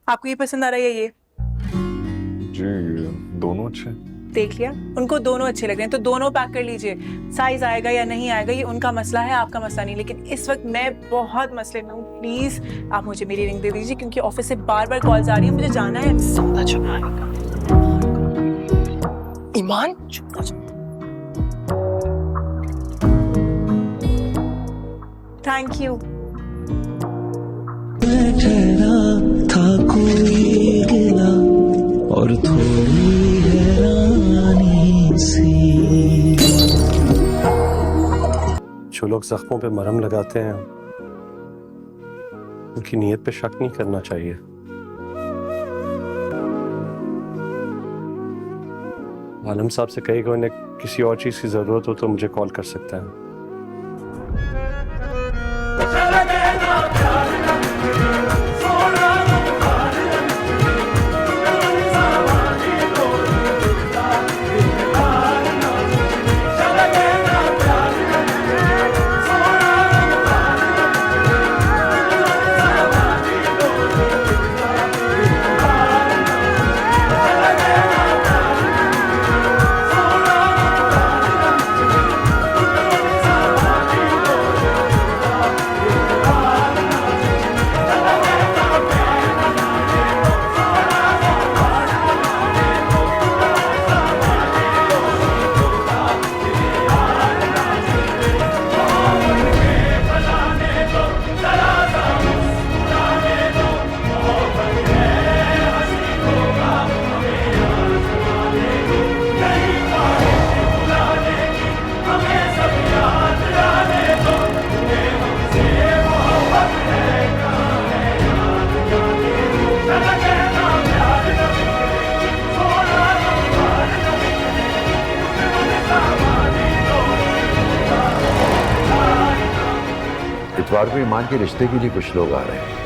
आपको ये पसंद आ रहा है ये? जी दोनों अच्छे। देख लिया, उनको दोनों अच्छे लग रहे हैं तो दोनों पैक कर लीजिए। साइज आएगा या नहीं आएगा ये उनका मसला है, आपका मसला नहीं। लेकिन इस वक्त मैं बहुत मसले में हूँ। प्लीज आप मुझे मेरी रिंग दे दीजिए क्योंकि ऑफिस से बार बार कॉल्स आ रही है, मुझे जाना है। समझ में आएगा। ईमान चुप हो जा। Thank you. था कोई गिला और थोड़ी हैरानी सी। जो लोग जख्मों पे मरहम लगाते हैं उनकी नीयत पे शक नहीं करना चाहिए। आलम साहब से कहेगा उन्हें किसी और चीज की जरूरत हो तो मुझे कॉल कर सकता है। इतवार को ईमान के रिश्ते के लिए कुछ लोग आ रहे हैं।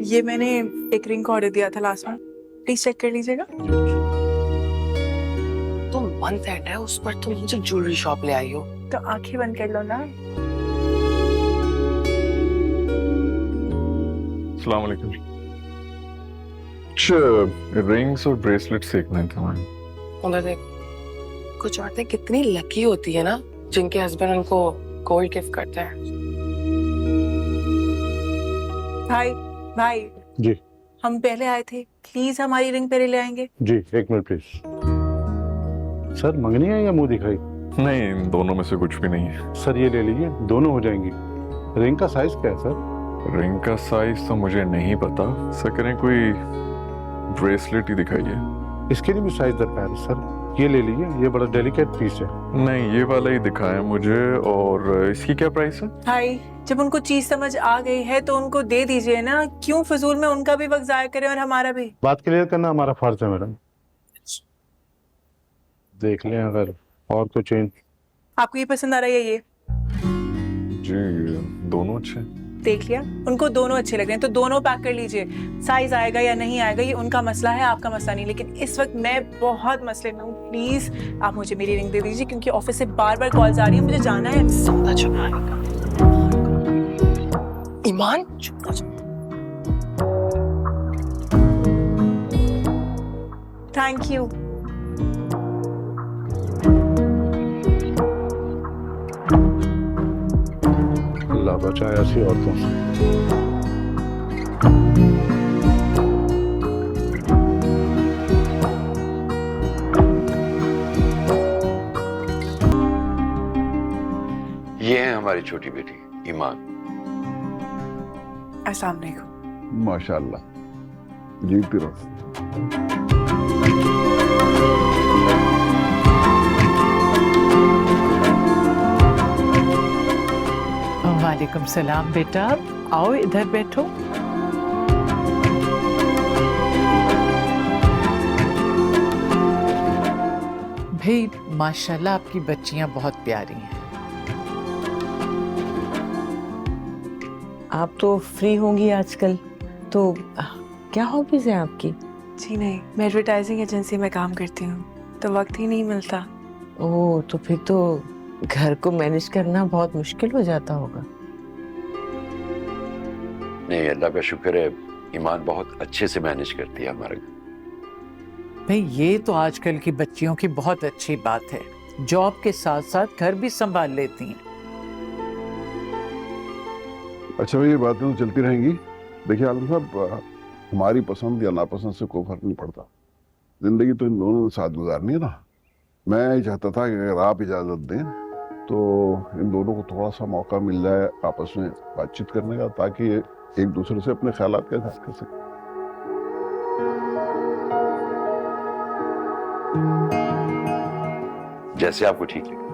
ये मैंने एक रिंग का ऑर्डर दिया था लास्ट में, प्लीज चेक कर लीजिएगा। तुम मंथ एंड है, उस पर तुम मुझे ज्वेलरी शॉप ले आई हो। तो आंखें बंद कर लो ना। अस्सलाम वालेकुम। रिंग्स और ब्रेसलेट्स देखने थे मैंने। उधर देख, कुछ औरतें कितनी लकी होती है ना जिनके हस्बैंड उनको गोल्ड गिफ्ट करते हैं। भाई भाई जी हम पहले आए थे, प्लीज हमारी रिंग पहले ले आएंगे। जी, एक मिनट प्लीज। सर मंगनी है या मुंह दिखाई? नहीं, इन दोनों में से कुछ भी नहीं है। सर ये ले लीजिए, दोनों हो जाएंगी। रिंग का साइज क्या है सर? रिंग का साइज तो मुझे नहीं पता। सर करें कोई ब्रेसलेट ही दिखाइए। इसके लिए भी साइज दरकार है सर। ये ले लीजिए, ये बड़ा डेलिकेट पीस है। नहीं, ये वाला ही दिखाया मुझे। और इसकी क्या प्राइस है? भाई जब उनको चीज समझ आ गई है तो उनको दे दीजिए ना, क्यों फजूल में उनका भी वक्त जाया करें और हमारा भी। बात क्लियर करना हमारा फर्ज है मैडम। देख लें अगर और कुछ चेंज। आपको ये पसंद आ रहा है ये? जी दोनों अच्छे। देख लिया, उनको दोनों अच्छे लग रहे हैं तो दोनों पैक कर लीजिए। साइज आएगा या नहीं आएगा ये उनका मसला है, आपका मसला नहीं। लेकिन इस वक्त मैं बहुत मसले में हूँ। प्लीज आप मुझे मेरी रिंग दे दीजिए क्योंकि ऑफिस से बार बार कॉल्स आ रही है, मुझे जाना है। समझ में आएगा। ईमान चुप हो जा। Thank you. अल्लाह बचाए ऐसी औरतों से। ये है हमारी छोटी बेटी ईमान। अस्सलाम वालेकुम। माशाल्लाह, जीती रहो। वालेकुम सलाम बेटा, आओ इधर बैठो। भाई माशाल्लाह आपकी बच्चियां बहुत प्यारी हैं। आप तो फ्री होंगी आजकल, तो क्या हॉबीज है आपकी? जी नहीं, मैं एडवर्टाइजिंग एजेंसी में काम करती हूँ तो वक्त ही नहीं मिलता। ओह, तो फिर तो घर को मैनेज करना बहुत मुश्किल हो जाता होगा। नहीं, अल्लाह का शुक्र है, ईमान बहुत अच्छे से मैनेज करती है हमारा घर। भाई ये तो आजकल की बच्चियों की बहुत अच्छी बात है, जॉब के साथ साथ घर भी संभाल लेती हैं। अच्छा भाई, ये बातें तो चलती रहेंगी। देखिए आलम साहब, हमारी पसंद या नापसंद से कोई फर्क नहीं पड़ता। जिंदगी तो इन दोनों ने साथ गुजारनी है ना। मैं ये चाहता था कि अगर आप इजाज़त दें तो इन दोनों को थोड़ा सा मौका मिल जाए आपस में बातचीत करने का, ताकि ये एक दूसरे से अपने ख्यालात का इज़हार कर सकें। जैसे आपको ठीक लगे।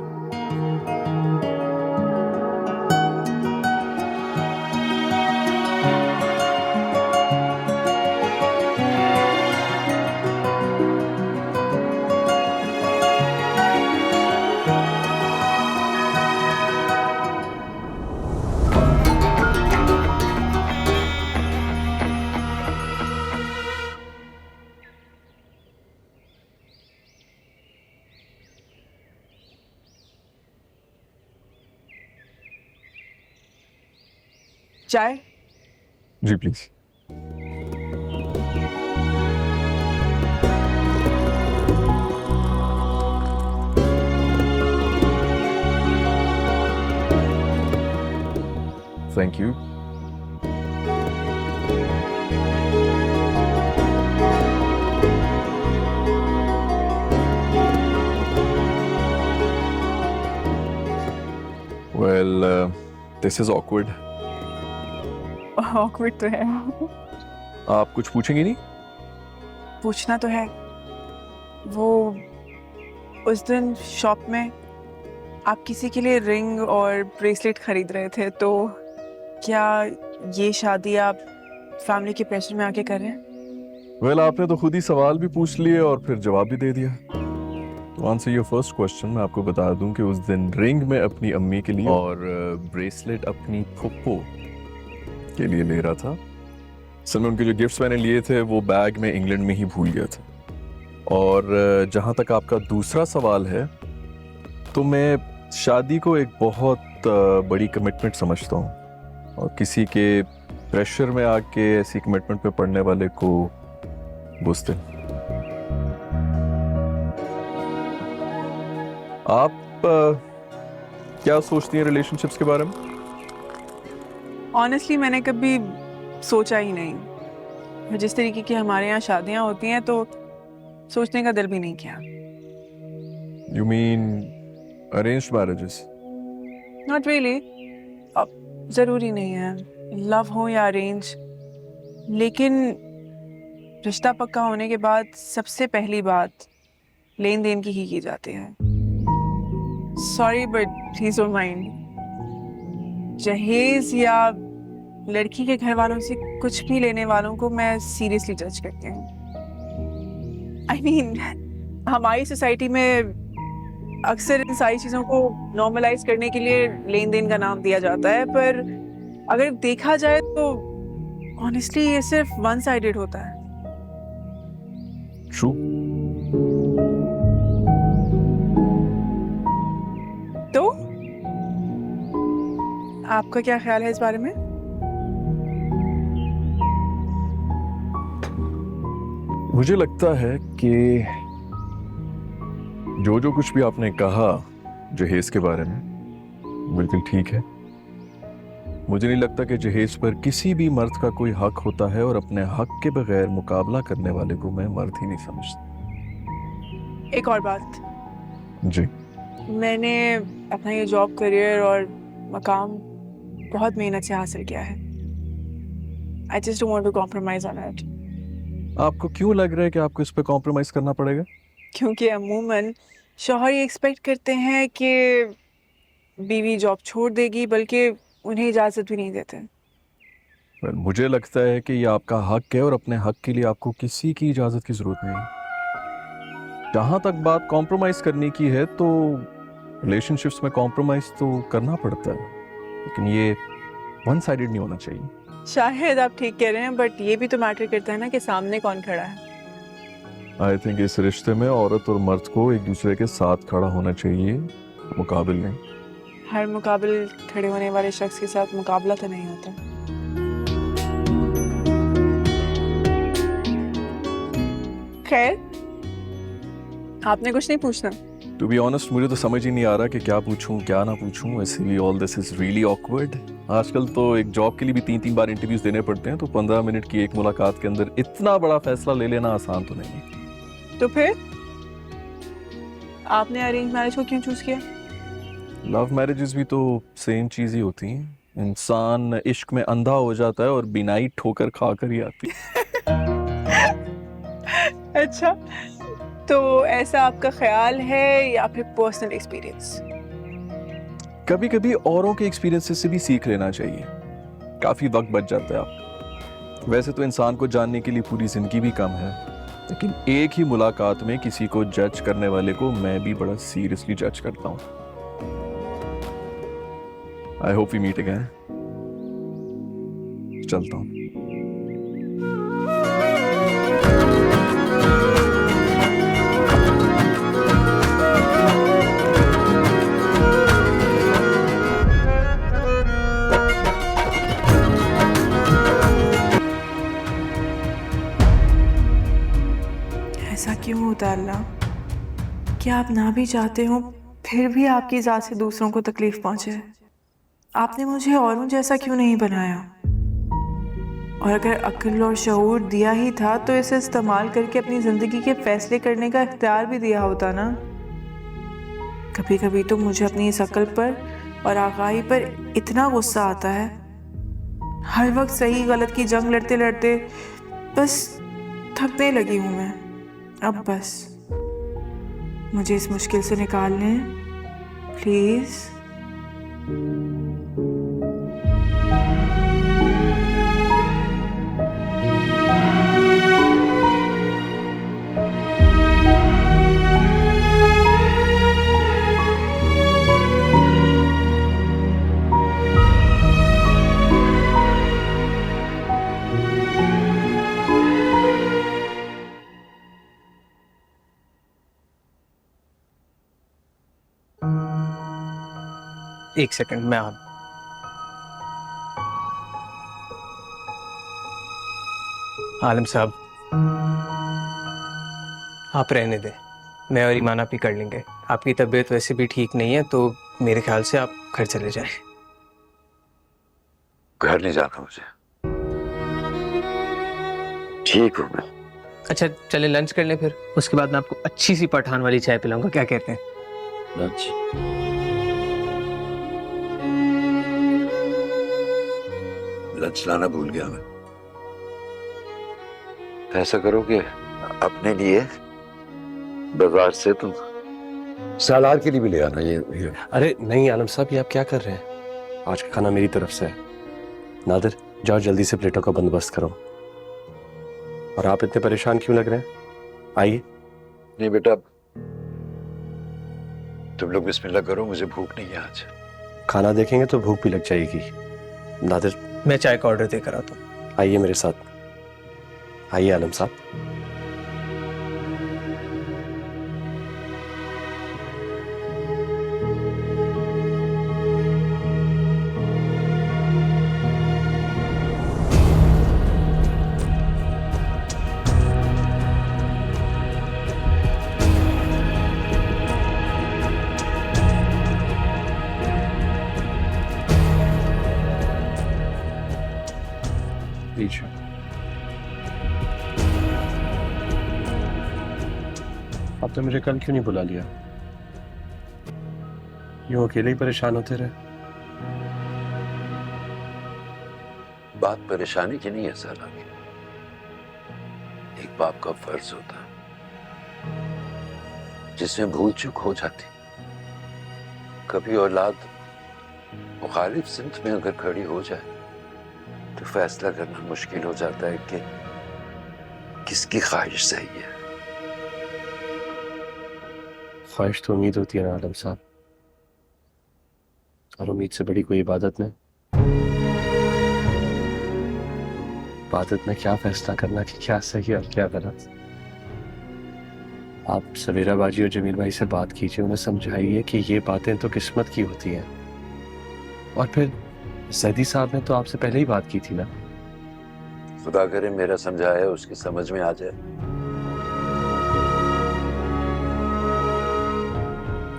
चाय? जी please. Thank you. Well, this is awkward. Awkward तो है। आप कुछ पूछेंगी नहीं? पूछना तो है। वो उस दिन शॉप में आप किसी के लिए रिंग और ब्रेसलेट खरीद रहे थे, तो क्या ये शादी आप फैमिली के प्रेशर में आके कर रहे हैं? वेल, आपने तो खुद ही सवाल भी पूछ लिए और फिर जवाब भी दे दिया। तो आंसर योर फर्स्ट क्वेश्चन, मैं आपको बता दूं कि उस दिन रिंग में अपनी अम्मी के लिए और ब्रेसलेट अपनी फुप्पो के लिए ले रहा था। असल में उनके जो गिफ्ट्स मैंने लिए थे वो बैग में इंग्लैंड में ही भूल गया था। और जहाँ तक आपका दूसरा सवाल है, तो मैं शादी को एक बहुत बड़ी कमिटमेंट समझता हूँ, और किसी के प्रेशर में आके ऐसी कमिटमेंट पे पड़ने वाले को बुझते। आप क्या सोचती हैं रिलेशनशिप्स के बारे में? ऑनेस्टली मैंने कभी सोचा ही नहीं। जिस तरीके की हमारे यहाँ शादियाँ होती हैं तो सोचने का दिल भी नहीं किया। You mean arranged marriages? Not really. अब ज़रूरी नहीं है लव हो या अरेंज, लेकिन रिश्ता पक्का होने के बाद सबसे पहली बात लेन देन की ही जाती है। Sorry but please don't mind, जहेज या लड़की के घर वालों से कुछ भी लेने वालों को मैं सीरियसली जज करती हूँ। आई मीन, हमारी सोसाइटी में अक्सर इन सारी चीज़ों को नॉर्मलाइज करने के लिए लेन देन का नाम दिया जाता है, पर अगर देखा जाए तो ऑनेस्टली ये सिर्फ वन साइडेड होता है। True. तो आपका क्या ख्याल है इस बारे में? मुझे लगता है कि जो कुछ भी आपने कहा जहेज के बारे में बिल्कुल ठीक है। मुझे नहीं लगता कि जहेज पर किसी भी मर्द का कोई हक होता है, और अपने हक के बगैर मुकाबला करने वाले को मैं मर्द ही नहीं समझता। एक और बात, जी। मैंने अपना ये जॉब करियर और मकाम बहुत मेहनत से हासिल किया है। I just don't want to compromise on it. आपको क्यों लग रहा है कि आपको इस पे कॉम्प्रोमाइज करना पड़ेगा? क्योंकि अमूमन शौहर ये एक्सपेक्ट करते हैं कि बीवी जॉब छोड़ देगी, बल्कि उन्हें इजाज़त भी नहीं देते। मुझे लगता है कि ये आपका हक है, और अपने हक के लिए आपको किसी की इजाज़त की ज़रूरत नहीं है। जहाँ तक बात कॉम्प्रोमाइज़ करने की है, तो रिलेशनशिप्स में कॉम्प्रोमाइज़ तो करना पड़ता है, लेकिन ये वन साइडेड नहीं होना चाहिए। शायद आप ठीक कह रहे हैं, बट ये भी तो मैटर करता है ना कि सामने कौन खड़ा है। आई थिंक इस रिश्ते में औरत और मर्द को एक दूसरे के साथ खड़ा होना चाहिए, मुकाबिल नहीं। हर मुकाबिल खड़े होने वाले शख्स के साथ मुकाबला तो नहीं होता। खैर, आपने कुछ नहीं पूछना। टू बी ऑनेस्ट मुझे तो समझ ही नहीं आ रहा कि क्या पूछूं क्या ना पूछूं। वैसे भी all this is really awkward. आजकल तो एक जॉब के लिए भी 3-3 बार इंटरव्यूज देने पड़ते हैं, तो 15 मिनट की एक मुलाकात के अंदर इतना बड़ा फैसला ले लेना आसान तो नहीं है। तो फिर आपने अरेंज मैरिज को क्यों चूज किया? लव मैरिजेस भी तो सेम चीज ही होती हैं। इंसान इश्क में अंधा हो जाता है और बिनाई ठोकर खाकर ही आती है। अच्छा, तो ऐसा आपका ख्याल है या फिर पर्सनल एक्सपीरियंस? कभी कभी औरों के एक्सपीरियंसेस से भी सीख लेना चाहिए, काफी वक्त बच जाता है आपको। वैसे तो इंसान को जानने के लिए पूरी जिंदगी भी कम है, लेकिन एक ही मुलाकात में किसी को जज करने वाले को मैं भी बड़ा सीरियसली जज करता हूं। I hope we meet again. चलता हूं। ऐसा क्यों होता है अल्लाह कि आप ना भी चाहते हो फिर भी आपकी ज़ात से दूसरों को तकलीफ पहुंचे? आपने मुझे औरों जैसा क्यों नहीं बनाया? और अगर अक्ल और शऊर दिया ही था तो इसे इस्तेमाल करके अपनी ज़िंदगी के फैसले करने का इख्तियार भी दिया होता ना। कभी कभी तो मुझे अपनी इस अक्ल पर और आगाही पर इतना गुस्सा आता है, हर वक्त सही गलत की जंग लड़ते लड़ते बस थकने लगी हूँ मैं। अब बस मुझे इस मुश्किल से निकाल लें प्लीज। एक सेकंड मैं आलम साहब, आप रहने दें, मैं और ईमान आप ही कर लेंगे। आपकी तबीयत वैसे भी ठीक नहीं है, तो मेरे ख्याल से आप घर चले जाएं। घर नहीं जाना मुझे, ठीक हूँ मैं। अच्छा चले लंच कर लें, फिर उसके बाद मैं आपको अच्छी सी पठान वाली चाय पिलाऊंगा, क्या कहते हैं? लंच? लंच लाना भूल गया मैं। ऐसा करो कि अपने लिए बाजार से तुम सलाद के लिए भी ले आना। ये अरे नहीं आलम साहब, ये आप क्या कर रहे हैं? आज का खाना मेरी तरफ से है। नादिर जाओ जल्दी से प्लेटों का बंदोबस्त करो। और आप इतने परेशान क्यों लग रहे हैं? आइए। नहीं बेटा, तुम लोग बिस्मिल्लाह करो, मुझे भूख नहीं है आज। खाना देखेंगे तो भूख भी लग जाएगी। नादिर मैं चाय का ऑर्डर देकर आता हूँ। आइए मेरे साथ, आइए आलम साहब। पीछे आपने मुझे कल क्यों नहीं बुला लिया? यूं अकेले ही परेशान होते रहे। बात परेशानी की नहीं है साला की। एक बाप का फर्ज होता है जिसमें भूल चूक हो जाती। कभी औलाद मुखालिफ सिमत में अगर खड़ी हो जाए तो फैसला करना मुश्किल हो जाता है कि किसकी ख्वाहिश सही है। ख्वाहिश तो उम्मीद होती है ना आलम साहब, और उम्मीद से बड़ी कोई इबादत नहीं। इबादत में क्या फैसला करना कि क्या सही और क्या गलत। आप सवेरा बाजी और जमील भाई से बात कीजिए, उन्हें समझाइए कि ये बातें तो किस्मत की होती हैं। और फिर सैदी साहब ने तो आपसे पहले ही बात की थी ना। खुदा करे मेरा समझाया उसकी समझ में आ जाए।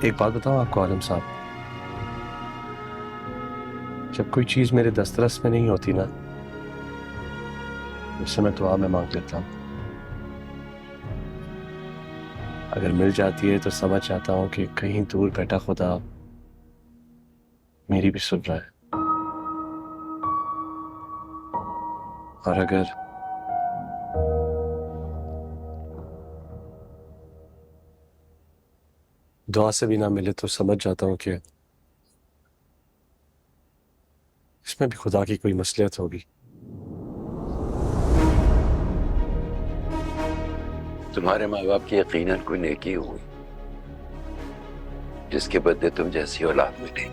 एक बात बताऊं आपको आलम साहब, जब कोई चीज मेरे दस्तरस में नहीं होती ना, उससे मैं दुआ में मांग लेता हूं। अगर मिल जाती है तो समझ जाता हूं कि कहीं दूर बैठा खुदा मेरी भी सुन रहा है। और अगर दुआ से भी ना मिले तो समझ जाता हूं कि इसमें भी खुदा की कोई मसलियत होगी। तुम्हारे माँ बाप की यकीनन कोई नेकी हुई जिसके बदले तुम जैसी औलाद मिली।